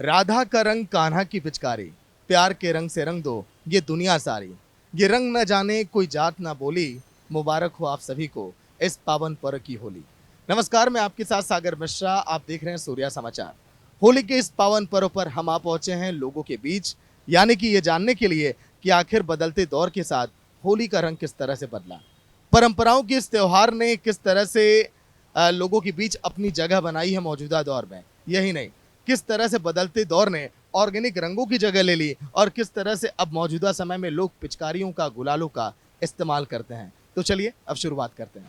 राधा का रंग कान्हा की पिचकारी, प्यार के रंग से रंग दो ये दुनिया सारी। ये रंग न जाने कोई जात ना बोली, मुबारक हो आप सभी को इस पावन पर्व की होली। नमस्कार, मैं आपके साथ सागर मिश्रा, आप देख रहे हैं सूर्या समाचार। होली के इस पावन पर्व पर हम आ पहुंचे हैं लोगों के बीच, यानी कि ये जानने के लिए कि आखिर बदलते दौर के साथ होली का रंग किस तरह से बदला, परंपराओं के इस त्योहार ने किस तरह से लोगों के बीच अपनी जगह बनाई है मौजूदा दौर में। यही नहीं, किस तरह से बदलते दौर ने ऑर्गेनिक रंगों की जगह ले ली और किस तरह से अब मौजूदा समय में लोग पिचकारियों का, गुलालों का इस्तेमाल करते हैं। तो चलिए अब शुरुआत करते हैं।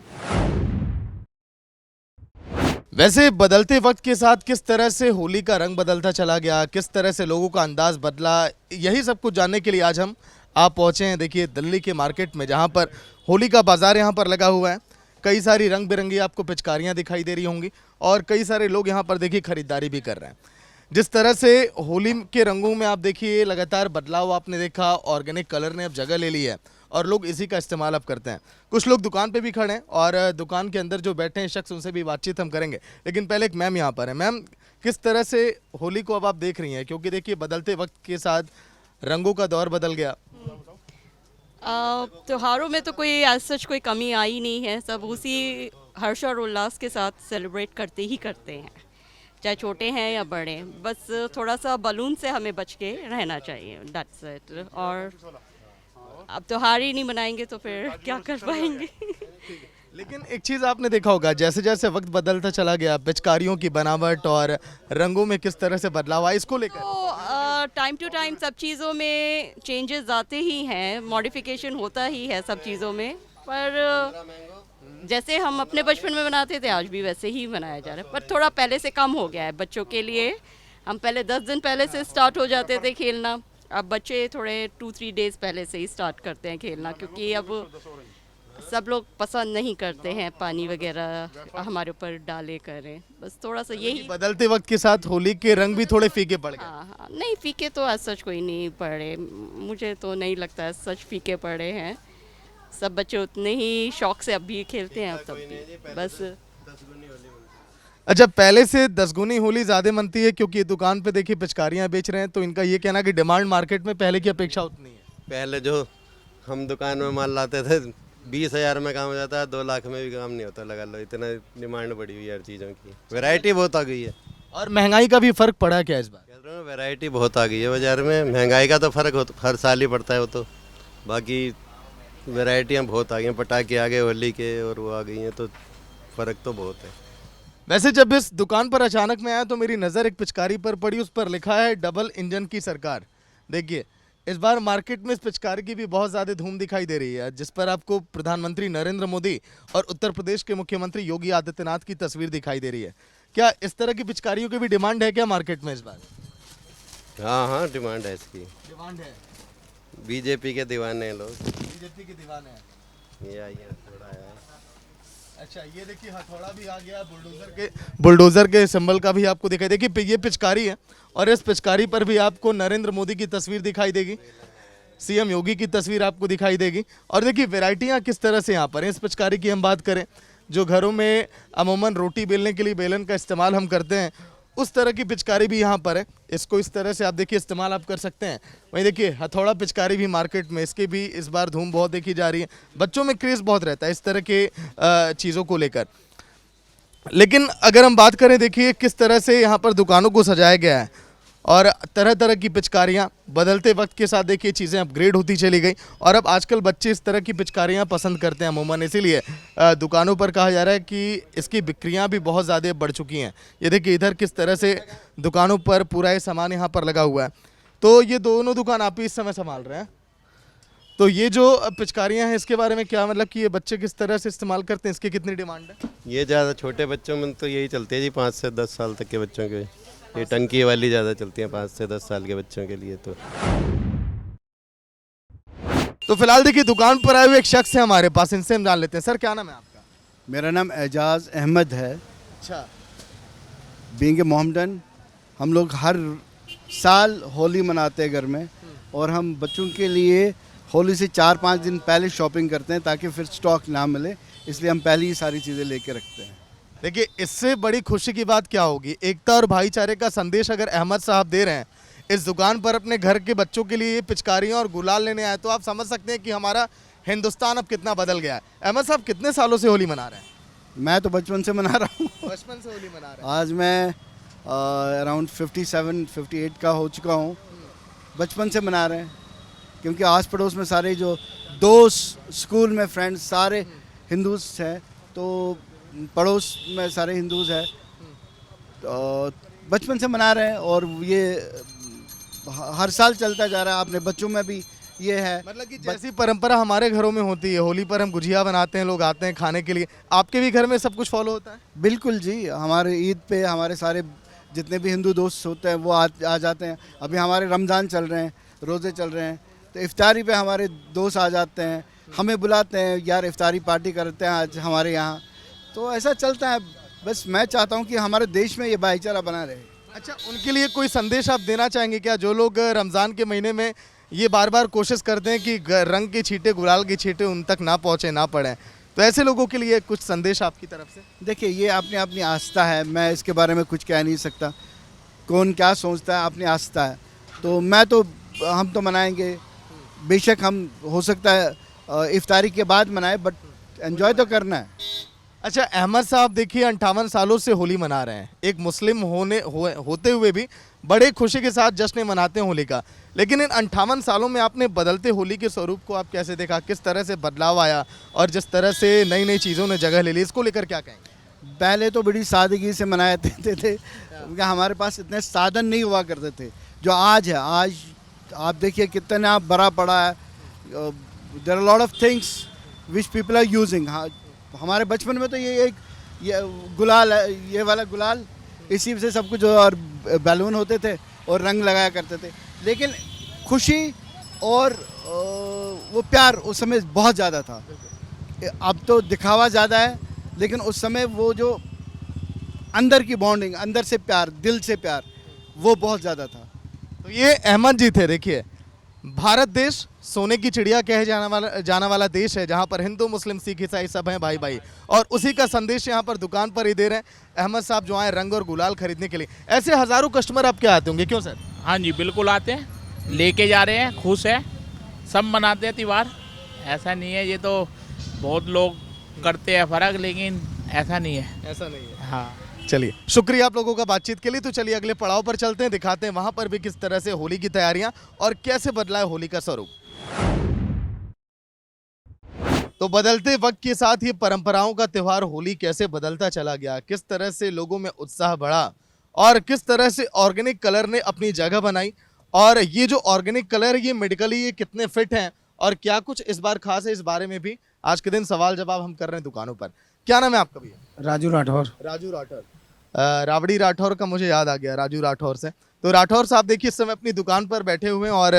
वैसे बदलते वक्त के साथ किस तरह से होली का रंग बदलता चला गया, किस तरह से लोगों का अंदाज बदला, यही सब कुछ जानने के लिए आज हम आप पहुंचे हैं। देखिए दिल्ली के मार्केट में, जहां पर होली का बाजार यहां पर लगा हुआ है। कई सारी रंग बिरंगी आपको पिचकारियां दिखाई दे रही होंगी और कई सारे लोग यहां पर देखिए खरीदारी भी कर रहे हैं। जिस तरह से होली के रंगों में आप देखिए लगातार बदलाव आपने देखा, ऑर्गेनिक कलर ने अब जगह ले ली है और लोग इसी का इस्तेमाल अब करते हैं। कुछ लोग दुकान पे भी खड़े हैं और दुकान के अंदर जो बैठे हैं शख्स, उनसे भी बातचीत हम करेंगे। लेकिन पहले एक मैम यहाँ पर है। मैम, किस तरह से होली को अब आप देख रही हैं, क्योंकि देखिए बदलते वक्त के साथ रंगों का दौर बदल गया। त्योहारों में तो कोई एज सच कोई कमी आई नहीं है, सब उसी हर्ष और उल्लास के साथ सेलिब्रेट करते ही करते हैं, चाहे छोटे हैं या बड़े। बस थोड़ा सा बलून से हमें बच के रहना चाहिए, दैट्स इट। और अब त्योहार ही नहीं मनाएंगे तो फिर क्या कर पाएंगे। लेकिन एक चीज़ आपने देखा होगा, जैसे जैसे वक्त बदलता चला गया, पिचकारियों की बनावट और रंगों में किस तरह से बदलाव आया, इसको लेकर तो टाइम टू टाइम सब चीज़ों में चेंजेस आते ही हैं, मॉडिफिकेशन होता ही है सब चीज़ों में। पर जैसे हम अपने बचपन में बनाते थे आज भी वैसे ही मनाया जा रहा है, पर थोड़ा पहले से कम हो गया है बच्चों के लिए। हम पहले 10 दिन पहले से स्टार्ट हो जाते थे खेलना, अब बच्चे थोड़े 2-3 डेज़ पहले से ही स्टार्ट करते हैं खेलना, क्योंकि अब सब लोग पसंद नहीं करते हैं पानी वगैरह हमारे ऊपर डाले करें। बस थोड़ा सा यही बदलते वक्त के साथ होली के रंग भी थोड़े फीके पड़ गए। हाँ हाँ, नहीं फीके तो आज सच कोई नहीं पड़े, मुझे तो नहीं लगता है सच फीके पड़े हैं। सब बच्चे उतने ही शौक से अब भी खेलते हैं, तब भी बस। अच्छा, पहले से 10 गुनी होली ज्यादा मनती है, क्योंकि ये दुकान पे देखिए पिचकारियां बेच रहे हैं, तो इनका ये कहना कि डिमांड मार्केट में पहले की अपेक्षा उतनी है। पहले जो हम दुकान में माल लाते थे 20,000 में काम हो जाता है, 2 लाख में भी काम नहीं होता, लगा लो। इतना डिमांड बढ़ी हुई है हर चीज़ों की, वैरायटी बहुत आ गई है। और महंगाई का भी फर्क पड़ा है क्या इस बार? कह रहा हूँ वैरायटी बहुत आ गई है बाज़ार में। महंगाई का तो फ़र्क हर साल ही पड़ता है वो तो, बाकी वैरायटियाँ बहुत आ गई हैं। पटाखे आ गए होली के और वो आ गई हैं, तो फ़र्क तो बहुत है। वैसे जब इस दुकान पर अचानक में आया तो मेरी नज़र एक पिचकारी पर पड़ी, उस पर लिखा है डबल इंजन की सरकार। देखिए इस बार मार्केट में इस पिचकारी की भी बहुत ज़्यादा धूम दिखाई दे रही है, जिस पर आपको प्रधानमंत्री नरेंद्र मोदी और उत्तर प्रदेश के मुख्यमंत्री योगी आदित्यनाथ की तस्वीर दिखाई दे रही है। क्या इस तरह की पिचकारियों की भी डिमांड है क्या मार्केट में इस बार? हाँ हाँ, डिमांड है इसकी। डिमांड है। बीजेपी के दीवाने हैं लोग। बीजेपी के दीवाने हैं। ये आइए थोड़ा आया है। अच्छा, ये देखिए हथौड़ा भी आ गया, बुलडोजर के सिंबल का भी आपको दिखाई। देखिए ये पिचकारी है और इस पिचकारी पर भी आपको नरेंद्र मोदी की तस्वीर दिखाई देगी, सीएम योगी की तस्वीर आपको दिखाई देगी। और देखिए वैरायटियां किस तरह से यहाँ पर हैं। इस पिचकारी की हम बात करें, जो घरों में अमूमन रोटी बेलने के लिए बेलन का इस्तेमाल हम करते हैं, उस तरह की पिचकारी भी यहाँ पर है। इसको इस तरह से आप देखिए इस्तेमाल आप कर सकते हैं। वहीं देखिए हथौड़ा पिचकारी भी मार्केट में, इसकी भी इस बार धूम बहुत देखी जा रही है। बच्चों में क्रेज़ बहुत रहता है इस तरह के चीज़ों को लेकर। लेकिन अगर हम बात करें, देखिए किस तरह से यहाँ पर दुकानों को सजाया गया है और तरह तरह की पिचकारियाँ बदलते वक्त के साथ देखिए चीज़ें अपग्रेड होती चली गई और अब आजकल बच्चे इस तरह की पिचकारियाँ पसंद करते हैं अमूमन। इसीलिए दुकानों पर कहा जा रहा है कि इसकी बिक्रियाँ भी बहुत ज़्यादा बढ़ चुकी हैं। ये देखिए इधर किस तरह से दुकानों पर पूरा ये सामान यहाँ पर लगा हुआ है। तो ये दोनों दुकान आप ही इस समय संभाल रहे हैं। तो ये जो पिचकारियाँ हैं इसके बारे में क्या मतलब कि ये बच्चे किस तरह से इस्तेमाल करते हैं, इसकी कितनी डिमांड है? ये ज़्यादा छोटे बच्चों में तो यही चलती है जी, 5 से 10 साल तक के बच्चों के। ये टंकी वाली ज़्यादा चलती है 5 से 10 साल के बच्चों के लिए। तो फिलहाल देखिए दुकान पर आए हुए एक शख्स है हमारे पास, इनसे हम जान लेते हैं। सर क्या नाम है आपका? मेरा नाम एजाज़ अहमद है। अच्छा, बीइंग ए मोहम्मदन, हम लोग हर साल होली मनाते हैं घर में, और हम बच्चों के लिए होली से 4-5 दिन पहले शॉपिंग करते हैं ताकि फिर स्टॉक ना मिले, इसलिए हम पहले ही सारी चीज़ें लेके रखते हैं। देखिए, इससे बड़ी खुशी की बात क्या होगी? एकता और भाईचारे का संदेश अगर अहमद साहब दे रहे हैं इस दुकान पर अपने घर के बच्चों के लिए पिचकारियां और गुलाल लेने आए, तो आप समझ सकते हैं कि हमारा हिंदुस्तान अब कितना बदल गया है। अहमद साहब कितने सालों से होली मना रहे हैं? मैं तो बचपन से मना रहा हूँ। बचपन से होली मना रहे हैं। आज मैं अराउंड 57-58 का हो चुका हूँ। बचपन से मना रहे हैं क्योंकि आस पड़ोस में सारे जो दोस्त, स्कूल में फ्रेंड्स सारे हिंदूज हैं, तो पड़ोस में सारे हिंदूज हैं, तो बचपन से मना रहे हैं और ये हर साल चलता जा रहा है। अपने बच्चों में भी ये है। मतलब कि जैसी परंपरा हमारे घरों में होती है, होली पर हम गुजिया बनाते हैं, लोग आते हैं खाने के लिए, आपके भी घर में सब कुछ फॉलो होता है? बिल्कुल जी, हमारे ईद पे हमारे सारे जितने भी हिंदू दोस्त होते हैं वो आ जाते हैं। अभी हमारे रमज़ान चल रहे हैं, रोज़े चल रहे हैं, तो इफ्तारी पे हमारे दोस्त आ जाते हैं, हमें बुलाते हैं, यार इफ्तारी पार्टी करते हैं आज हमारे यहाँ। तो ऐसा चलता है। बस मैं चाहता हूँ कि हमारे देश में ये भाईचारा बना रहे। अच्छा, उनके लिए कोई संदेश आप देना चाहेंगे क्या, जो लोग रमज़ान के महीने में ये बार बार कोशिश करते हैं कि रंग के छींटे, गुलाल के छींटे उन तक ना पहुँचे, ना पड़े, तो ऐसे लोगों के लिए कुछ संदेश आपकी तरफ से? देखिए, ये अपनी अपनी आस्था है, मैं इसके बारे में कुछ कह नहीं सकता। कौन क्या सोचता है, अपनी आस्था है। तो हम तो मनाएंगे, बेशक हम हो सकता है इफ्तारी के बाद मनाए, बट एंजॉय तो करना है। अच्छा अहमद साहब, देखिए 58 सालों से होली मना रहे हैं, एक मुस्लिम होते हुए भी बड़े खुशी के साथ जश्न मनाते हैं होली का, लेकिन इन 58 सालों में आपने बदलते होली के स्वरूप को आप कैसे देखा? किस तरह से बदलाव आया और जिस तरह से नई नई चीज़ों ने जगह ले ली, इसको लेकर क्या कहेंगे? पहले तो बड़ी सादगी से मनाए थे क्योंकि हमारे पास इतने साधन नहीं हुआ करते थे जो आज है। आज आप देखिए कितना बड़ा पड़ा है। There are lot of things which people are using. हाँ, हमारे बचपन में तो ये गुलाल है, ये वाला गुलाल, इसी से सब कुछ, और बैलून होते थे और रंग लगाया करते थे। लेकिन खुशी और वो प्यार उस समय बहुत ज़्यादा था। अब तो दिखावा ज़्यादा है, लेकिन उस समय वो जो अंदर की बॉन्डिंग, अंदर से प्यार, दिल से प्यार, वो बहुत ज़्यादा था। तो ये अहमद जी थे। देखिए, भारत देश सोने की चिड़िया कहे जाना वाला देश है, जहाँ पर हिंदू, मुस्लिम, सिख, ईसाई सब हैं भाई भाई, और उसी का संदेश यहाँ पर दुकान पर ही दे रहे हैं अहमद साहब, जो आए रंग और गुलाल खरीदने के लिए। ऐसे हज़ारों कस्टमर आपके आते होंगे, क्यों सर? हाँ जी, बिल्कुल आते हैं, लेके जा रहे हैं, खुश है, सब मनाते हैं त्यौहार। ऐसा नहीं है, ये तो बहुत लोग करते हैं फ़र्क, लेकिन ऐसा नहीं है। ऐसा नहीं है। हाँ, चलिए, शुक्रिया आप लोगों का बातचीत के लिए। तो चलिए अगले पड़ाव पर चलते हैं, दिखाते हैं वहाँ पर भी किस तरह से होली की तैयारियाँ और कैसे बदला है होली का स्वरूप। तो बदलते वक्त के साथ ये परंपराओं का त्यौहार होली कैसे बदलता चला गया, किस तरह से लोगों में उत्साह बढ़ा और किस तरह से ऑर्गेनिक कलर ने अपनी जगह बनाई, और ये जो ऑर्गेनिक कलर ये मेडिकली ये कितने फिट हैं और क्या कुछ इस बार खास है, इस बारे में भी आज के दिन सवाल जवाब हम कर रहे हैं दुकानों पर। क्या नाम है आपका भैया? राजू राठौर। राजू राठौर। रावड़ी राठौर का मुझे याद आ गया राजू राठौर से। तो राठौर साहब देखिए, इस समय अपनी दुकान पर बैठे हुए हैं और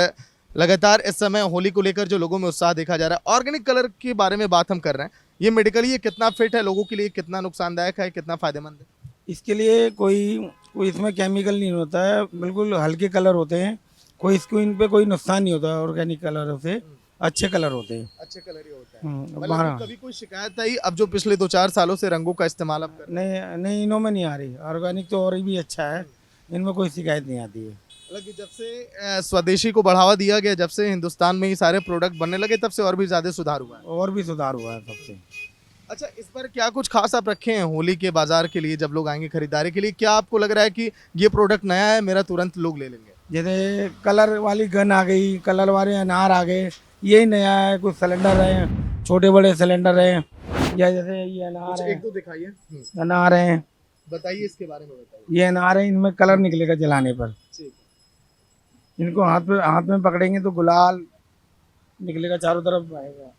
लगातार इस समय होली को लेकर जो लोगों में उत्साह देखा जा रहा है। ऑर्गेनिक कलर के बारे में बात हम कर रहे हैं, ये मेडिकली ये कितना फिट है, लोगों के लिए कितना नुकसानदायक है, कितना फायदेमंद है? इसके लिए कोई इसमें केमिकल नहीं होता है, बिल्कुल हल्के कलर होते हैं, कोई स्किन पे कोई नुकसान नहीं होता है। ऑर्गेनिक कलर से अच्छे कलर होते हैं। अच्छे कलर ही होता है। मतलब बारह कभी कोई शिकायत आई अब जो पिछले 2-4 सालों से रंगों का इस्तेमाल आप कर रहे हैं? नहीं, इनों में नहीं आ रही। ऑर्गेनिक तो और भी अच्छा है, इनमें कोई शिकायत नहीं आती है। मतलब कि जब से स्वदेशी को बढ़ावा दिया गया, जब से हिंदुस्तान में ही सारे प्रोडक्ट बनने लगे, तब से और भी ज्यादा सुधार हुआ है। और भी सुधार हुआ है सबसे। अच्छा, इस पर क्या कुछ खास आप रखे हैं होली के बाजार के लिए, जब लोग आएंगे खरीदारी के लिए? क्या आपको लग रहा है कि ये प्रोडक्ट नया है, मेरा तुरंत लोग ले लेंगे? जैसे कलर वाली गन आ गई, कलर वाले अनार आ गए, यही नया है। कुछ सिलेंडर है, छोटे बड़े सिलेंडर है, या जैसे ये अनार है, एक तो दिखाइए। अनार है, बताइए इसके बारे में बताइए। ये अनार है, इनमें कलर निकलेगा जलाने पर। ठीक। इनको हाथ में पकड़ेंगे तो गुलाल निकलेगा, चारों तरफ आएगा।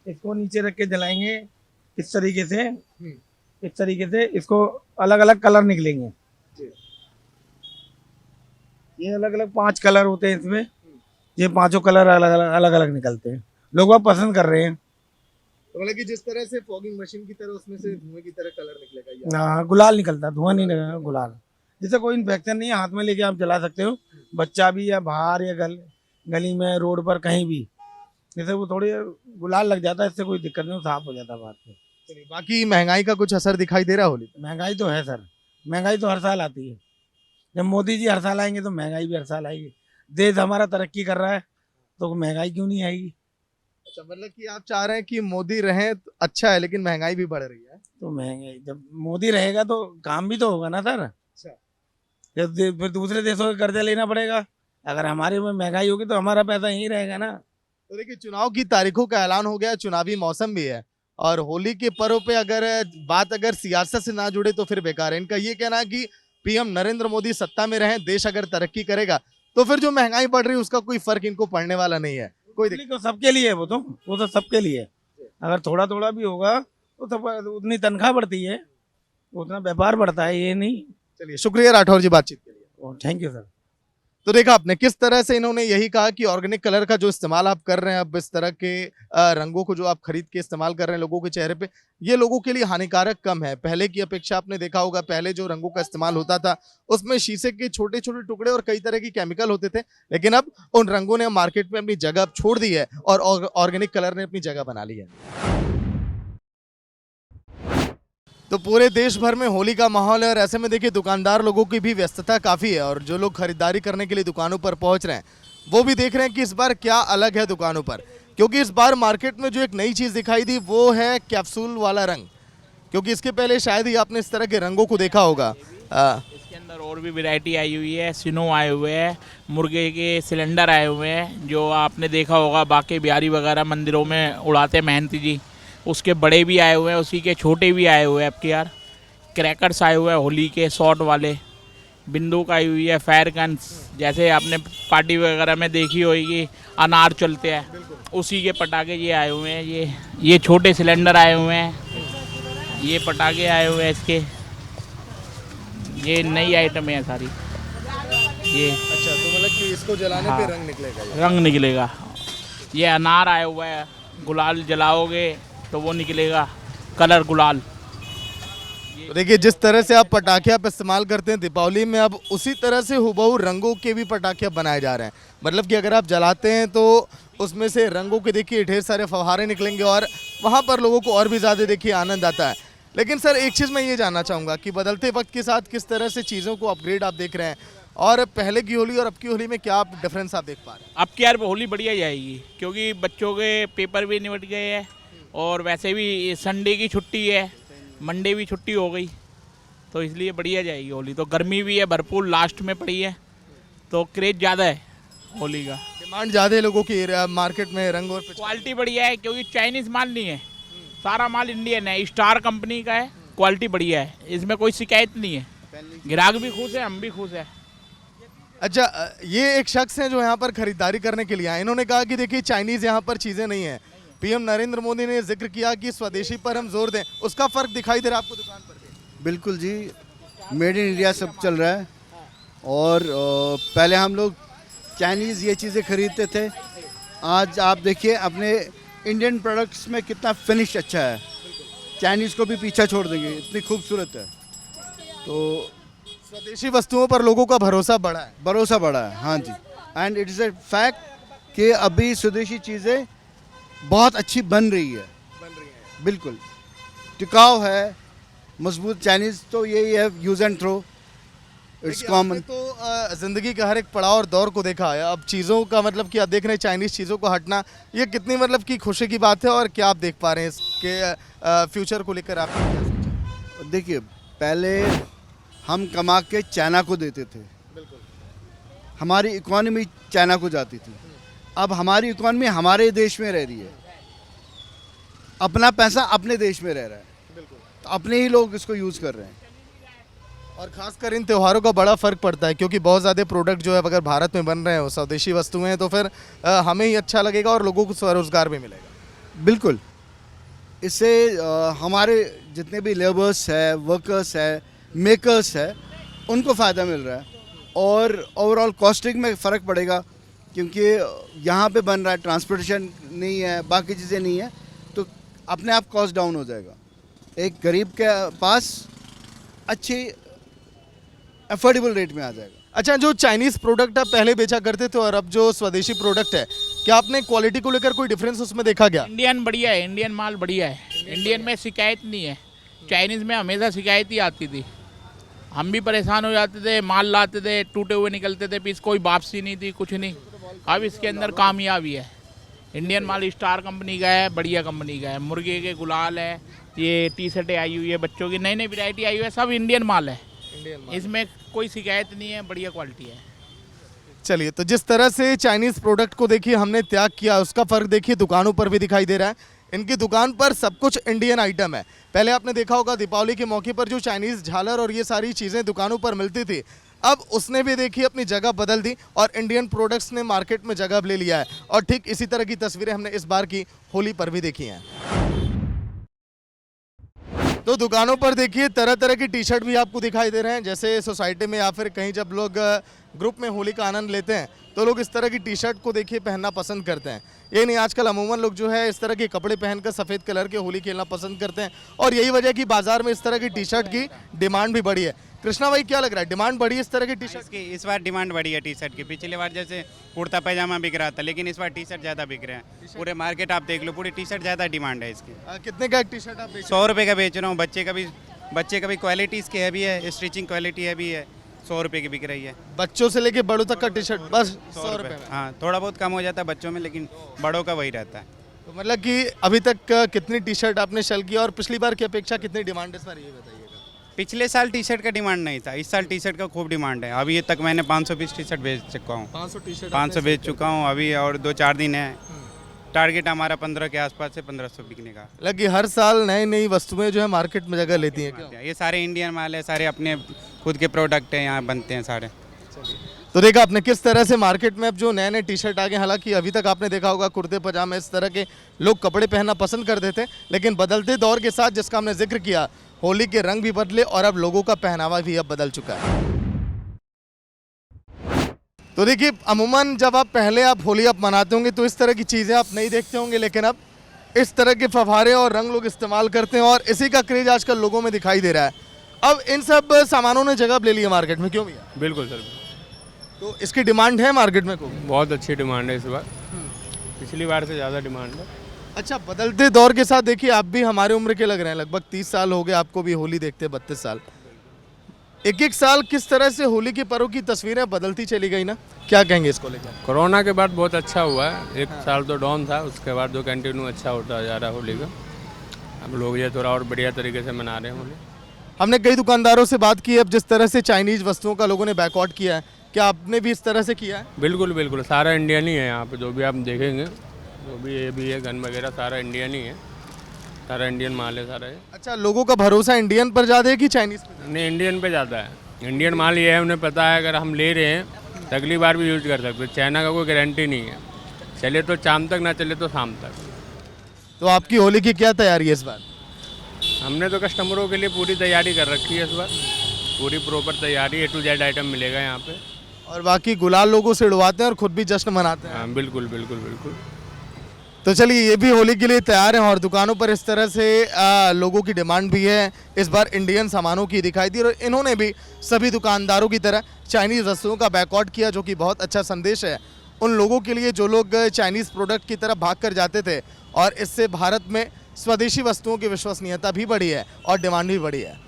इसको नीचे रख के जलाएंगे इस तरीके से, इस तरीके से इसको अलग अलग कलर निकलेंगे। ये अलग अलग 5 कलर होते हैं इसमें, ये 5 कलर अलग अलग निकलते हैं। लोग वह पसंद कर रहे हैं। तो मतलब कि जिस तरह से फॉगिंग मशीन की तरह उसमें से धुएं की तरह कलर निकलेगा। हाँ, गुलाल निकलता, धुआं नहीं निकलेगा, गुलाल। जिससे कोई इन्फेक्शन नहीं है, हाथ में लेके आप जला सकते हो, बच्चा भी, या बाहर, या गली में, रोड पर, कहीं भी। जैसे वो थोड़ी गुलाल लग जाता है, इससे कोई दिक्कत नहीं, साफ हो जाता है बात से। चलिए, बाकी महंगाई का कुछ असर दिखाई दे रहा है होली पे? महंगाई तो है सर, महंगाई तो हर साल आती है। जब मोदी जी हर साल आएंगे तो महंगाई भी हर साल आएगी। देश हमारा तरक्की कर रहा है तो महंगाई क्यों नहीं आएगी। अच्छा, मतलब कि आप चाह रहे हैं कि मोदी रहे तो अच्छा है, लेकिन महंगाई भी बढ़ रही है। तो महंगाई जब मोदी रहेगा तो काम भी तो होगा ना सर। अच्छा। जब फिर दूसरे देशों का कर्जा लेना पड़ेगा। अगर हमारे में महंगाई होगी तो हमारा पैसा यहीं रहेगा ना। तो देखिए, चुनाव की तारीखों का ऐलान हो गया, चुनावी मौसम भी है, और होली के पर्व पे अगर बात अगर सियासत से ना जुड़े तो फिर बेकार है। इनका ये कहना है कि पीएम नरेंद्र मोदी सत्ता में रहें, देश अगर तरक्की करेगा तो फिर जो महंगाई बढ़ रही है उसका कोई फर्क इनको पड़ने वाला नहीं है। कोई होली तो सबके लिए है, वो तो सबके लिए है। अगर थोड़ा थोड़ा भी होगा तो सब उतनी तनख्वाह बढ़ती है, उतना व्यापार बढ़ता है, ये नहीं। चलिए, शुक्रिया राठौर जी बातचीत के लिए। Thank you sir. तो देखा आपने किस तरह से इन्होंने यही कहा कि ऑर्गेनिक कलर का जो इस्तेमाल आप कर रहे हैं, अब इस तरह के रंगों को जो आप खरीद के इस्तेमाल कर रहे हैं लोगों के चेहरे पे, ये लोगों के लिए हानिकारक कम है। पहले की अपेक्षा आपने देखा होगा, पहले जो रंगों का इस्तेमाल होता था उसमें शीशे के छोटे छोटे टुकड़े और कई तरह की केमिकल होते थे, लेकिन अब उन रंगों ने मार्केट में अपनी जगह छोड़ दी है और ऑर्गेनिक कलर ने अपनी जगह बना ली है। तो पूरे देश भर में होली का माहौल है, और ऐसे में देखिए दुकानदार लोगों की भी व्यस्तता काफ़ी है, और जो लोग खरीदारी करने के लिए दुकानों पर पहुंच रहे हैं वो भी देख रहे हैं कि इस बार क्या अलग है दुकानों पर। क्योंकि इस बार मार्केट में जो एक नई चीज़ दिखाई दी वो है कैप्सूल वाला रंग, क्योंकि इसके पहले शायद ही आपने इस तरह के रंगों को देखा होगा। इसके अंदर और भी वैरायटी आई हुई है, सिनो आए हुए हैं, मुर्गे के सिलेंडर आए हुए हैं, जो आपने देखा होगा बाकी बिहारी वगैरह मंदिरों में उड़ाते हैं महंती जी, उसके बड़े भी आए हुए हैं, उसी के छोटे भी आए हुए हैं। अब की यार क्रैकर्स आए हुए हैं होली के शॉट वाले, बंदूक आई हुई है, फायर गन्स, जैसे आपने पार्टी वगैरह में देखी होगी अनार चलते हैं, उसी के पटाखे ये आए हुए हैं। ये छोटे सिलेंडर आए हुए हैं, ये पटाखे आए हुए हैं इसके, ये नई आइटम है सारी ये। अच्छा, तो मतलब कि इसको जलाने हाँ, पे रंग निकलेगा ये? रंग निकलेगा। ये अनार आया हुआ है, गुलाल जलाओगे तो वो निकलेगा कलर गुलाल। तो देखिए, जिस तरह से आप पटाखे आप इस्तेमाल करते हैं दीपावली में, अब उसी तरह से हुबहू रंगों के भी पटाखे बनाए जा रहे हैं। मतलब कि अगर आप जलाते हैं तो उसमें से रंगों के देखिए ढेर सारे फव्वारे निकलेंगे, और वहाँ पर लोगों को और भी ज़्यादा देखिए आनंद आता है। लेकिन सर, एक चीज़ मैं ये जानना चाहूँगा कि बदलते वक्त के साथ किस तरह से चीज़ों को अपग्रेड आप देख रहे हैं, और पहले की होली और अब की होली में क्या आप डिफरेंस आप देख पा रहे हैं? अब की यार होली बढ़िया जाएगी, क्योंकि बच्चों के पेपर भी निपट गए हैं, और वैसे भी संडे की छुट्टी है, मंडे भी छुट्टी हो गई, तो इसलिए बढ़िया जाएगी होली। तो गर्मी भी है भरपूर, लास्ट में पड़ी है, तो क्रेज ज़्यादा है होली का, डिमांड ज़्यादा है लोगों की मार्केट में रंग और क्वालिटी बढ़िया है, क्योंकि चाइनीज़ माल नहीं है, सारा माल इंडियन है, स्टार कंपनी का है, क्वालिटी बढ़िया है, इसमें कोई शिकायत नहीं है, ग्राहक भी खुश है, हम भी खुश हैं। अच्छा, ये एक शख्स हैं जो यहाँ पर खरीदारी करने के लिए आए। इन्होंने कहा कि देखिए चाइनीज़ यहाँ पर चीज़ें नहीं हैं। पीएम नरेंद्र मोदी ने जिक्र किया कि स्वदेशी पर हम जोर दें, उसका फ़र्क दिखाई दे रहा है आपको दुकान पर भी? बिल्कुल जी, मेड इन इंडिया सब चल रहा है। और पहले हम लोग चाइनीज़ ये चीज़ें खरीदते थे, आज आप देखिए अपने इंडियन प्रोडक्ट्स में कितना फिनिश अच्छा है, चाइनीज़ को भी पीछा छोड़ देंगे, इतनी खूबसूरत है। तो स्वदेशी वस्तुओं पर लोगों का भरोसा बढ़ा है। भरोसा बढ़ा है, हाँ जी। And it is a fact कि अभी स्वदेशी चीज़ें बहुत अच्छी बन रही है, बिल्कुल टिकाऊ है, मजबूत। चाइनीज़ तो यही है, use and throw, it's common. तो ज़िंदगी का हर एक पड़ाव और दौर को देखा है। अब चीज़ों का मतलब कि आप देख रहे हैं चाइनीज़ चीज़ों को हटना, ये कितनी मतलब कि खुशी की बात है, और क्या आप देख पा रहे हैं इसके फ्यूचर को लेकर आप? देखिए, पहले हम कमा के चाइना को देते थे, हमारी इकोनॉमी चाइना को जाती थी, अब हमारी इकोनॉमी हमारे देश में रह रही है, अपना पैसा अपने देश में रह रहा है, तो अपने ही लोग इसको यूज़ कर रहे हैं। और खासकर इन त्योहारों का बड़ा फ़र्क पड़ता है, क्योंकि बहुत ज़्यादा प्रोडक्ट जो है अगर भारत में बन रहे हैं वो स्वदेशी वस्तुएं हैं, तो फिर हमें ही अच्छा लगेगा और लोगों को स्वरोजगार भी मिलेगा। बिल्कुल, इससे हमारे जितने भी लेबर्स है, वर्कर्स है, मेकर्स है, उनको फ़ायदा मिल रहा है, और ओवरऑल कॉस्टिंग में फ़र्क पड़ेगा, क्योंकि यहाँ पे बन रहा है, ट्रांसपोर्टेशन नहीं है, बाकी चीज़ें नहीं है, तो अपने आप कॉस्ट डाउन हो जाएगा। एक गरीब के पास अच्छी अफोर्डेबल रेट में आ जाएगा। अच्छा, जो चाइनीज़ प्रोडक्ट आप पहले बेचा करते थे और अब जो स्वदेशी प्रोडक्ट है, क्या आपने क्वालिटी को लेकर कोई डिफरेंस उसमें देखा गया? इंडियन बढ़िया है, इंडियन माल बढ़िया है। इंडियन में शिकायत नहीं है, चाइनीज़ में हमेशा शिकायत ही आती थी। हम भी परेशान हो जाते थे, माल लाते थे, टूटे हुए निकलते थे, पीस कोई वापसी नहीं थी, कुछ नहीं। अब इसके अंदर कामयाबी है। इंडियन माल स्टार कंपनी का है, बढ़िया कंपनी का है। मुर्गे के गुलाल है, ये टी शर्टें आई हुई है बच्चों की, नई नई वैरायटी आई हुई है, सब इंडियन माल है। इसमें कोई शिकायत नहीं है, बढ़िया क्वालिटी है। चलिए, तो जिस तरह से चाइनीज़ प्रोडक्ट को देखिए हमने त्याग किया, उसका फ़र्क देखिए दुकानों पर भी दिखाई दे रहा है। इनकी दुकान पर सब कुछ इंडियन आइटम है। पहले आपने देखा होगा दीपावली के मौके पर जो चाइनीज़ झालर और ये सारी चीज़ें दुकानों पर मिलती थी, अब उसने भी देखिए अपनी जगह बदल दी और इंडियन प्रोडक्ट्स ने मार्केट में जगह ले लिया है। और ठीक इसी तरह की तस्वीरें हमने इस बार की होली पर भी देखी हैं। तो दुकानों पर देखिए तरह तरह की टी शर्ट भी आपको दिखाई दे रहे हैं। जैसे सोसाइटी में या फिर कहीं जब लोग ग्रुप में होली का आनंद लेते हैं तो लोग इस तरह की टी शर्ट को देखिए पहनना पसंद करते हैं। ये नहीं, आजकल अमूमन लोग जो है इस तरह के कपड़े पहनकर सफ़ेद कलर के होली खेलना पसंद करते हैं और यही वजह कि बाजार में इस तरह की टी शर्ट की डिमांड भी बढ़ी है। कृष्णा भाई, क्या लग रहा है, डिमांड बढ़ी है इस तरह की टी शर्ट इसकी इस बार डिमांड बढ़ी है टी शर्ट की। पिछले बार जैसे कुर्ता पैजामा बिक रहा था, लेकिन इस बार टी शर्ट ज़्यादा बिक रहे हैं। पूरे मार्केट आप देख लो, पूरी टी शर्ट ज़्यादा डिमांड है इसकी। कितने का एक टी शर्ट आप 100 रुपये का बेच रहा हूँ। बच्चे का भी क्वालिटी इसकी हैवी है, स्टिचिंग क्वालिटी हैवी है, 100 रुपये की बिक रही है। बच्चों से लेके बड़ों तक का टी शर्ट बस 100 रुपये में। हाँ, थोड़ा बहुत कम हो जाता है बच्चों में, लेकिन बड़ों का वही रहता है। तो मतलब कि अभी तक कितनी टी शर्ट आपने सेल किया और पिछली बार की अपेक्षा कितनी डिमांड है इस बार, ये बताइएगा। पिछले साल टी शर्ट का डिमांड नहीं था, इस साल टी शर्ट का खूब डिमांड है। अभी तक मैंने 500 पीस टी शर्ट बेच चुका हूँ। 500 टी शर्ट 500 बेच चुका हूँ अभी, और 2-4 दिन है। टारगेट हमारा 15 के आसपास से 1500 बिकने का। लगी हर साल नई नई वस्तुएं जो है मार्केट में जगह लेती हैं क्या? ये सारे इंडियन माल है, सारे अपने खुद के प्रोडक्ट हैं, यहाँ बनते हैं सारे। तो देखा आपने किस तरह से मार्केट में अब जो नए नए टी शर्ट आ गए। हालांकि अभी तक आपने देखा होगा कुर्ते पजामे इस तरह के लोग कपड़े पहनना पसंद करते थे, लेकिन बदलते दौर के साथ जिसका हमने जिक्र किया, होली के रंग भी बदले और अब लोगों का पहनावा भी अब बदल चुका है। तो देखिए, अमूमन जब आप पहले होली आप मनाते होंगे तो इस तरह की चीज़ें आप नहीं देखते होंगे, लेकिन अब इस तरह के फव्वारे और रंग लोग इस्तेमाल करते हैं और इसी का क्रेज आजकल लोगों में दिखाई दे रहा है। अब इन सब सामानों ने जगह ले ली है मार्केट में, क्यों भैया? बिल्कुल सर, तो इसकी डिमांड है मार्केट में को? बहुत अच्छी डिमांड है इस बार, पिछली बार से ज़्यादा डिमांड है। अच्छा, बदलते दौर के साथ देखिए आप भी हमारे उम्र के लग रहे हैं, लगभग 30 साल हो गए आपको भी होली देखते, 32 साल। एक एक साल किस तरह से होली के पर्व की तस्वीरें बदलती चली गई ना, क्या कहेंगे इसको लेकर? कोरोना के बाद बहुत अच्छा हुआ है। एक साल तो डाउन था, उसके बाद जो कंटिन्यू अच्छा होता जा रहा है होली का। अब लोग ये थोड़ा और बढ़िया तरीके से मना रहे हैं होली। हमने कई दुकानदारों से बात की, अब जिस तरह से चाइनीज़ वस्तुओं का लोगों ने बैकआउट किया है, क्या आपने भी इस तरह से किया है? बिल्कुल बिल्कुल, सारा इंडियन ही है यहाँ पे। जो भी आप देखेंगे, जो भी ये भी है गन वगैरह, सारा इंडियन ही है, सारा इंडियन माल है सारा ये। अच्छा, लोगों का भरोसा इंडियन पर ज़्यादा है कि चाइनीज़ पर? नहीं, इंडियन पे ज़्यादा है। इंडियन माल ये है, उन्हें पता है अगर हम ले रहे हैं तो अगली बार भी यूज कर सकते हैं। चाइना का कोई गारंटी नहीं है, चले तो शाम तक, ना चले तो शाम तक। तो आपकी होली की क्या तैयारी है इस बार? हमने तो कस्टमरों के लिए पूरी तैयारी कर रखी है इस बार, पूरी प्रॉपर तैयारी, A to Z आइटम मिलेगा यहाँ पे। और बाकी गुलाल लोगों से उड़वाते हैं और खुद भी जश्न मनाते हैं। हाँ, बिल्कुल बिल्कुल बिल्कुल। तो चलिए, ये भी होली के लिए तैयार हैं और दुकानों पर इस तरह से लोगों की डिमांड भी है। इस बार इंडियन सामानों की दिखाई दी और इन्होंने भी सभी दुकानदारों की तरह चाइनीज़ वस्तुओं का बैकआउट किया, जो कि बहुत अच्छा संदेश है उन लोगों के लिए जो लोग चाइनीज़ प्रोडक्ट की तरफ भाग कर जाते थे। और इससे भारत में स्वदेशी वस्तुओं की विश्वसनीयता भी बढ़ी है और डिमांड भी बढ़ी है।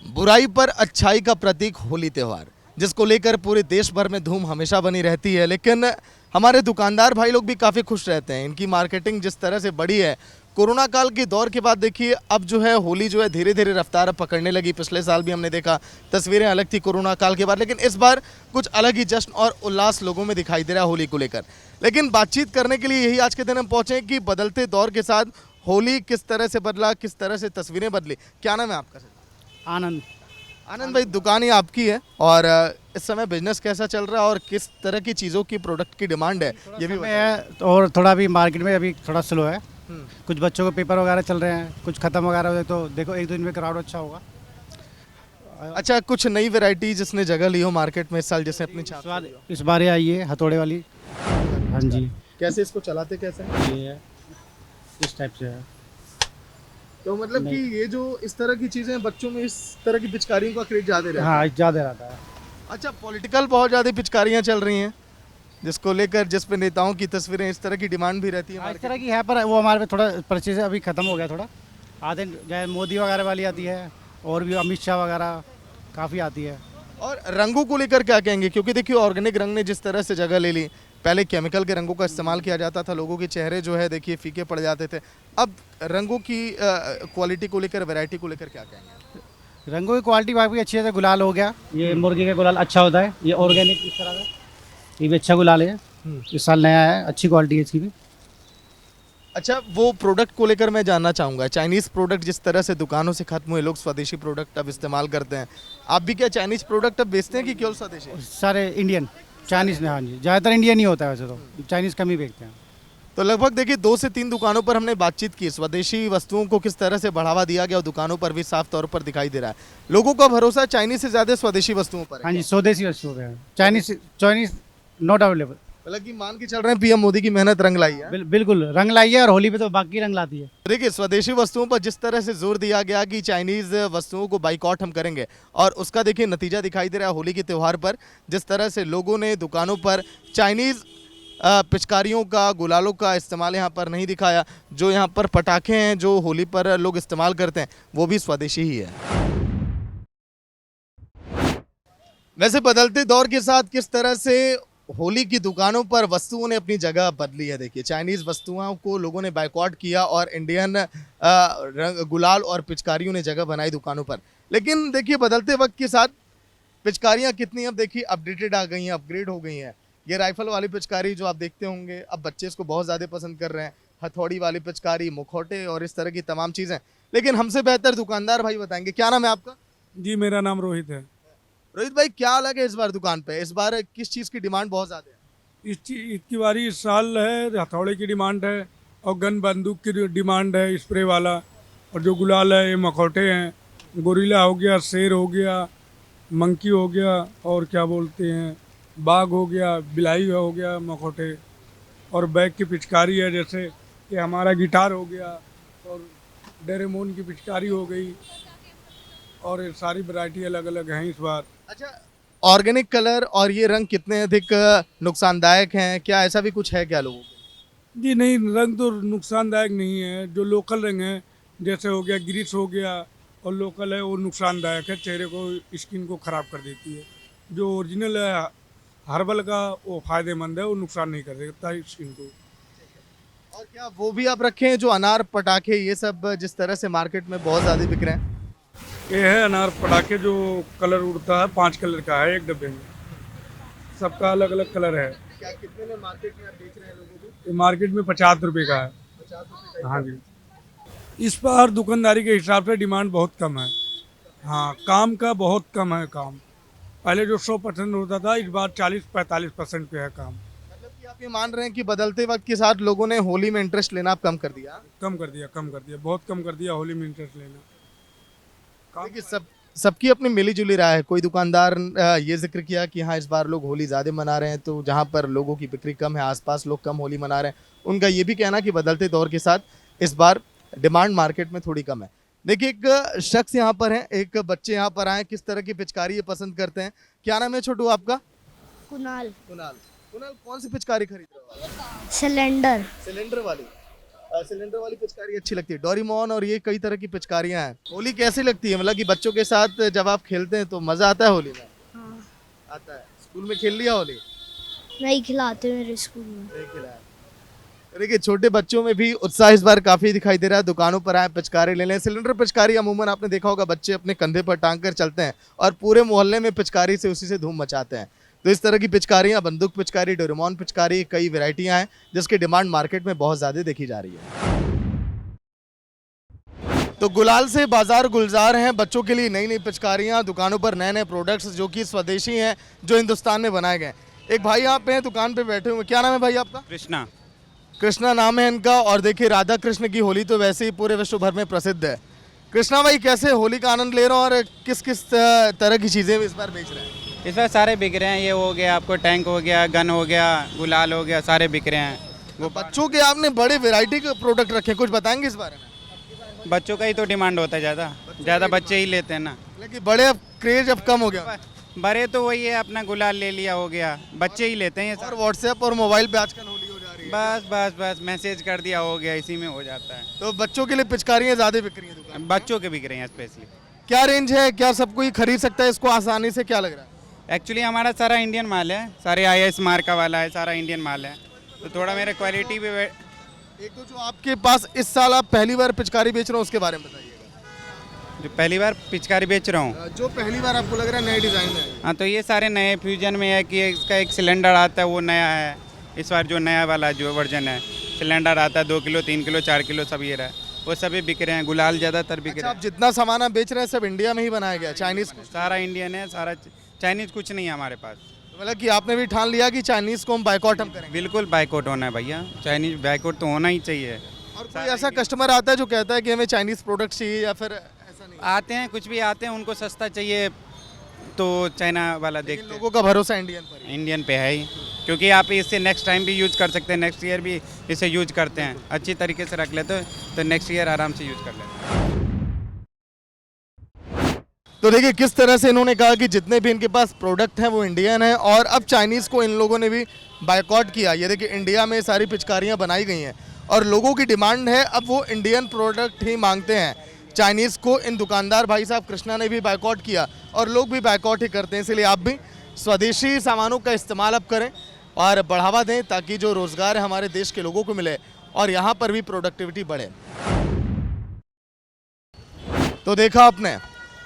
बुराई पर अच्छाई का प्रतीक होली त्यौहार, जिसको लेकर पूरे देश भर में धूम हमेशा बनी रहती है, लेकिन हमारे दुकानदार भाई लोग भी काफ़ी खुश रहते हैं। इनकी मार्केटिंग जिस तरह से बढ़ी है, कोरोना काल के दौर के बाद देखिए अब जो है होली जो है धीरे धीरे रफ्तार पकड़ने लगी। पिछले साल भी हमने देखा तस्वीरें अलग थी कोरोना काल के बाद, लेकिन इस बार कुछ अलग ही जश्न और उल्लास लोगों में दिखाई दे रहा है होली को लेकर। लेकिन बातचीत करने के लिए यही आज के दिन हम पहुँचे कि बदलते दौर के साथ होली किस तरह से बदला, किस तरह से तस्वीरें बदली। क्या नाम है आपका? आनंद। आनंद भाई, दुकान ही आपकी है और इस समय बिजनेस कैसा चल रहा है और किस तरह की चीज़ों की प्रोडक्ट की डिमांड है, ये भी है। और थोड़ा भी मार्केट में अभी थोड़ा स्लो है। कुछ बच्चों को पेपर वगैरह चल रहे हैं, कुछ ख़त्म वगैरह हो जाए तो देखो एक दो दिन में क्राउड अच्छा होगा। अच्छा, कुछ नई वैरायटी जिसने जगह ली हो मार्केट में इस साल, जैसे अपनी छाप इस बार ये आई है हथौड़े वाली। हाँ जी। कैसे इसको चलाते कैसे हैं? ये है, इस टाइप से है। तो मतलब कि ये जो इस तरह की चीज़ें बच्चों में, इस तरह की पिचकारियों का क्रेज ज़्यादा रहता है। हाँ, ज़्यादा रहता है। अच्छा, पॉलिटिकल बहुत ज़्यादा पिचकारियाँ चल रही हैं। जिसको लेकर जिस पे नेताओं की तस्वीरें, इस तरह की डिमांड भी रहती है इस market तरह की है, पर वो हमारे पे थोड़ा परचेज अभी ख़त्म हो गया थोड़ा। आधे जैसे मोदी वगैरह वाली आती है, और भी अमित शाह वगैरह काफ़ी आती है। में। और रंगों को लेकर क्या कहेंगे, क्योंकि देखिए ऑर्गेनिक रंग ने जिस तरह से जगह ले ली, पहले केमिकल के रंगों का इस्तेमाल किया जाता था, लोगों के चेहरे जो है देखिए फीके पड़ जाते थे। अब रंगों की क्वालिटी को लेकर, वैरायटी को लेकर क्या कहेंगे? रंगों की क्वालिटी काफ़ी अच्छी है। गुलाल हो गया, ये मुर्गे का गुलाल अच्छा होता है, ये ऑर्गेनिक इस तरह का, ये भी अच्छा गुलाल है, इस साल नया है, अच्छी क्वालिटी है इसकी भी। अच्छा, वो प्रोडक्ट को लेकर मैं जानना चाहूँगा, चाइनीज़ प्रोडक्ट जिस तरह से दुकानों से खत्म हुए, लोग स्वदेशी प्रोडक्ट अब इस्तेमाल करते हैं, आप भी क्या चाइनीज़ प्रोडक्ट अब बेचते हैं कि केवल स्वदेशी? सारे इंडियन, चाइनीज़ में, हाँ जी, ज़्यादातर इंडियन ही होता है वैसे तो, चाइनीज़ कम ही बेचते हैं। तो लगभग देखिए 2 से 3 दुकानों पर हमने बातचीत की, स्वदेशी वस्तुओं को किस तरह से बढ़ावा दिया गया और दुकानों पर भी साफ तौर पर दिखाई दे रहा है। लोगों का भरोसा चाइनीज से ज़्यादा स्वदेशी वस्तुओं पर है। हाँ जी, स्वदेशी वस्तु है, चाइनीज़ नॉट अवेलेबल। हालांकि मान के चल रहे हैं पीएम मोदी की मेहनत रंग लाई है। बिल्कुल रंग लाई है, और होली पे तो बाकी रंग लाती है। देखिए स्वदेशी वस्तुओं पर जिस तरह से जोर दिया गया कि चाइनीज वस्तुओं को बाइकआउट हम करेंगे, और उसका देखिए नतीजा दिखाई दे रहा है होली के त्यौहार पर, जिस तरह से लोगों ने दुकानों पर चाइनीज पिचकारियों का, गुलालों का इस्तेमाल यहाँ पर नहीं दिखाया। जो यहाँ पर पटाखे हैं जो होली पर लोग इस्तेमाल करते हैं वो भी स्वदेशी ही है। वैसे बदलते दौर के साथ किस तरह से होली की दुकानों पर वस्तुओं ने अपनी जगह बदली है। देखिए चाइनीज़ वस्तुओं को लोगों ने बाइकआउट किया और इंडियन गुलाल और पिचकारियों ने जगह बनाई दुकानों पर। लेकिन देखिए बदलते वक्त के साथ पिचकारियाँ कितनी अब देखिए अपडेटेड आ गई हैं, अपग्रेड हो गई हैं। ये राइफल वाली पिचकारी जो आप देखते होंगे, अब बच्चे इसको बहुत ज़्यादा पसंद कर रहे हैं। हथौड़ी वाली पिचकारी, मुखौटे और इस तरह की तमाम चीज़ें। लेकिन हमसे बेहतर दुकानदार भाई बताएंगे। क्या नाम है आपका? जी मेरा नाम रोहित है। रोहित भाई, क्या अलग है इस बार दुकान पे? इस बार किस चीज़ की डिमांड बहुत ज़्यादा है? इसकी बारी इस साल है, हथौड़े की डिमांड है और गन बंदूक की डिमांड है, स्प्रे वाला। और जो गुलाल है ये मखौटे हैं, गोरिल्ला हो गया, शेर हो गया, मंकी हो गया, और क्या बोलते हैं बाघ हो गया, बिलाई हो गया मखौटे। और बैग की पिचकारी है, जैसे कि हमारा गिटार हो गया और डेरेमोन की पिचकारी हो गई, और ये सारी वैरायटी अलग अलग हैं इस बार। अच्छा, ऑर्गेनिक कलर और ये रंग कितने अधिक नुकसानदायक हैं? क्या ऐसा भी कुछ है क्या लोगों को? जी नहीं, रंग तो नुकसानदायक नहीं है। जो लोकल रंग है जैसे हो गया ग्रीस हो गया और लोकल है वो नुकसानदायक है, चेहरे को, स्किन को ख़राब कर देती है। जो ओरिजिनल है हर्बल का वो फ़ायदेमंद है, वो नुकसान नहीं कर देता स्किन को। और क्या वो भी आप रखे हैं जो अनार पटाखे ये सब जिस तरह से मार्केट में बहुत ज़्यादा बिक रहे हैं? ये है अनार पटाखे, जो कलर उड़ता है, 5 कलर का है एक डब्बे में, सबका अलग अलग कलर है। क्या कितने में मार्केट में आप बेच रहे हैं लोगों को? ये मार्केट में 50 रुपये का है। 50 रुपये का? हाँ जी। इस बार दुकानदारी के हिसाब से डिमांड बहुत कम है। हाँ, काम का बहुत कम है काम। पहले जो 100% होता था, इस बार 40-45% पे है काम। मतलब कि आप ये मान रहे हैं कि बदलते वक्त के साथ लोगों ने होली में इंटरेस्ट लेना आप कम कर दिया? कम कर दिया, बहुत कम कर दिया होली में इंटरेस्ट लेना। देखिए सबकी अपनी मिली जुली राय है। कोई दुकानदार ये जिक्र किया कि हाँ इस बार लोग होली ज़्यादा मना रहे हैं, तो जहाँ पर लोगों की बिक्री कम है, आसपास लोग कम होली मना रहे हैं। उनका ये भी कहना कि बदलते दौर के साथ इस बार डिमांड मार्केट में थोड़ी कम है। देखिए एक शख्स यहाँ पर हैं, एक बच्चे यहाँ पर आए, किस तरह की पिचकारी ये पसंद करते हैं। क्या नाम है छोटू आपका? कुणाल। कुणाल कौन सी पिचकारी खरीद रहे हो? सिलेंडर। सिलेंडर वाली? सिलेंडर वाली पिचकारी अच्छी लगती है। डोरेमोन और ये कई तरह की पिचकारियां हैं। होली कैसी लगती है? मतलब कि बच्चों के साथ जब आप खेलते हैं तो मजा आता है होली में? हाँ। आता है। स्कूल में खेल लिया होली? नहीं खिलाते मेरे स्कूल में। नहीं खिलाया। देखिए छोटे बच्चों में भी उत्साह इस बार काफी दिखाई दे रहा है। दुकानों पर आए पिचकारी ले लें। सिलेंडर पिचकारी अमूमन आपने देखा होगा बच्चे अपने कंधे पर टांग कर चलते हैं और पूरे मोहल्ले में पिचकारी से उसी से धूम मचाते हैं। तो इस तरह की पिचकारियां, बंदूक पिचकारी, डोरेमोन पिचकारी, कई वैरायटियां हैं जिसकी डिमांड मार्केट में बहुत ज़्यादा देखी जा रही है। तो गुलाल से बाजार गुलजार हैं। बच्चों के लिए नई नई पिचकारियां, दुकानों पर नए नए प्रोडक्ट्स जो कि स्वदेशी हैं, जो हिंदुस्तान में बनाए गए। एक भाई यहाँ पे हैं, दुकान पे बैठे हुए। क्या नाम है भाई आपका? कृष्णा। कृष्णा नाम है इनका। और देखिए राधा कृष्ण की होली तो वैसे ही पूरे विश्व भर में प्रसिद्ध है। कृष्णा भाई कैसे होली का आनंद ले रहे हो और किस किस तरह की चीज़ें इस बार बेच रहे हैं? इस बार सारे बिक रहे हैं। ये हो गया आपको टैंक हो गया, गन हो गया, गुलाल हो गया, सारे बिक रहे हैं। वो बच्चों के आपने बड़े वैरायटी के प्रोडक्ट रखे, कुछ बताएंगे इस बारे में? बच्चों का ही तो डिमांड होता है, ज़्यादा बच्चे ही लेते हैं ना। लेकिन बड़े अब क्रेज अब कम हो गया। बड़े तो वही है, अपना गुलाल ले लिया हो गया, बच्चे ही लेते हैं ये और सब। व्हाट्सएप और मोबाइल पे आजकल होली हो जा रही है, बस मैसेज कर दिया हो गया, इसी में हो जाता है। तो बच्चों के लिए पिचकारियाँ ज़्यादा बिक रही हैं दुकान में। बच्चों के बिक रहे हैं स्पेशली। क्या रेंज है, क्या सब कोई खरीद सकता है इसको आसानी से, क्या लग रहा है? एक्चुअली हमारा सारा इंडियन माल है, सारे IS मार्का वाला है, सारा इंडियन माल है, तो थोड़ा मेरा क्वालिटी भी एक तो जो आपके पास इस साल आप पहली बार पिचकारी बेच रहे हो उसके बारे में बताइएगा। जो पहली बार पिचकारी बेच रहा हूँ। जो पहली बार आपको लग रहा है नए डिज़ाइन में है। हाँ, तो ये सारे नए फ्यूजन में है कि इसका एक सिलेंडर आता है वो नया है। इस बार जो नया वाला जो वर्जन है, सिलेंडर आता है 2 किलो 3 किलो 4 किलो सब ये रहा है, वो सभी बिक रहे हैं। गुलाल ज़्यादातर बिक अच्छा, रहे आप जितना सामान आप बेच रहे हैं सब इंडिया में ही बनाया गया, चाइनीज़? हैं। सारा इंडियन है, सारा चाइनीज़ कुछ नहीं है हमारे पास। मतलब कि आपने भी ठान लिया कि चाइनीज़ को हम बायकॉट हम करेंगे? बिल्कुल बाइकआउट होना है भैया, चाइनीज़ बाइकआउट तो होना ही चाहिए। और कोई ऐसा कस्टमर आता है जो कहता है कि हमें चाइनीज़ प्रोडक्ट चाहिए, या फिर ऐसा नहीं? आते हैं, कुछ भी आते हैं, उनको सस्ता चाहिए तो चाइना वाला देखते हैं। लोगों का भरोसा इंडियन पर ही। इंडियन पे है ही, क्योंकि आप इससे नेक्स्ट टाइम भी यूज कर सकते हैं, नेक्स्ट ईयर भी इसे यूज करते हैं, अच्छी तरीके से रख लेते हो तो नेक्स्ट ईयर आराम से यूज कर लेते हैं। तो देखिए किस तरह से इन्होंने कहा कि जितने भी इनके पास प्रोडक्ट हैं वो इंडियन है, और अब चाइनीज़ को इन लोगों ने भी बायकॉट किया। ये देखिए इंडिया में सारी पिचकारियाँ बनाई गई हैं और लोगों की डिमांड है, अब वो इंडियन प्रोडक्ट ही मांगते हैं। चाइनीज़ को इन दुकानदार भाई साहब कृष्णा ने भी बायकॉट किया और लोग भी बायकॉट ही करते हैं। इसलिए आप भी स्वदेशी सामानों का इस्तेमाल अब करें और बढ़ावा दें, ताकि जो रोज़गार है हमारे देश के लोगों को मिले और यहाँ पर भी प्रोडक्टिविटी बढ़े। तो देखा आपने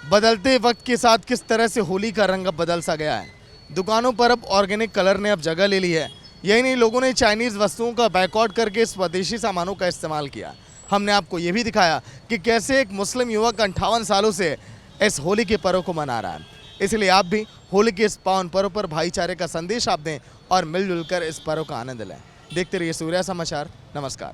बदलते वक्त के साथ किस तरह से होली का रंग अब बदल सा गया है। दुकानों पर अब ऑर्गेनिक कलर ने अब जगह ले ली है। यही नहीं, लोगों ने चाइनीज़ वस्तुओं का बायकॉट करके स्वदेशी सामानों का इस्तेमाल किया। हमने आपको ये भी दिखाया कि कैसे एक मुस्लिम युवक 58 सालों से इस होली के पर्व को मना रहा है। इसलिए आप भी होली के इस पावन पर्व पर भाईचारे का संदेश आप दें और मिलजुल कर इस पर्व का आनंद लें। देखते रहिए सूर्या समाचार। नमस्कार।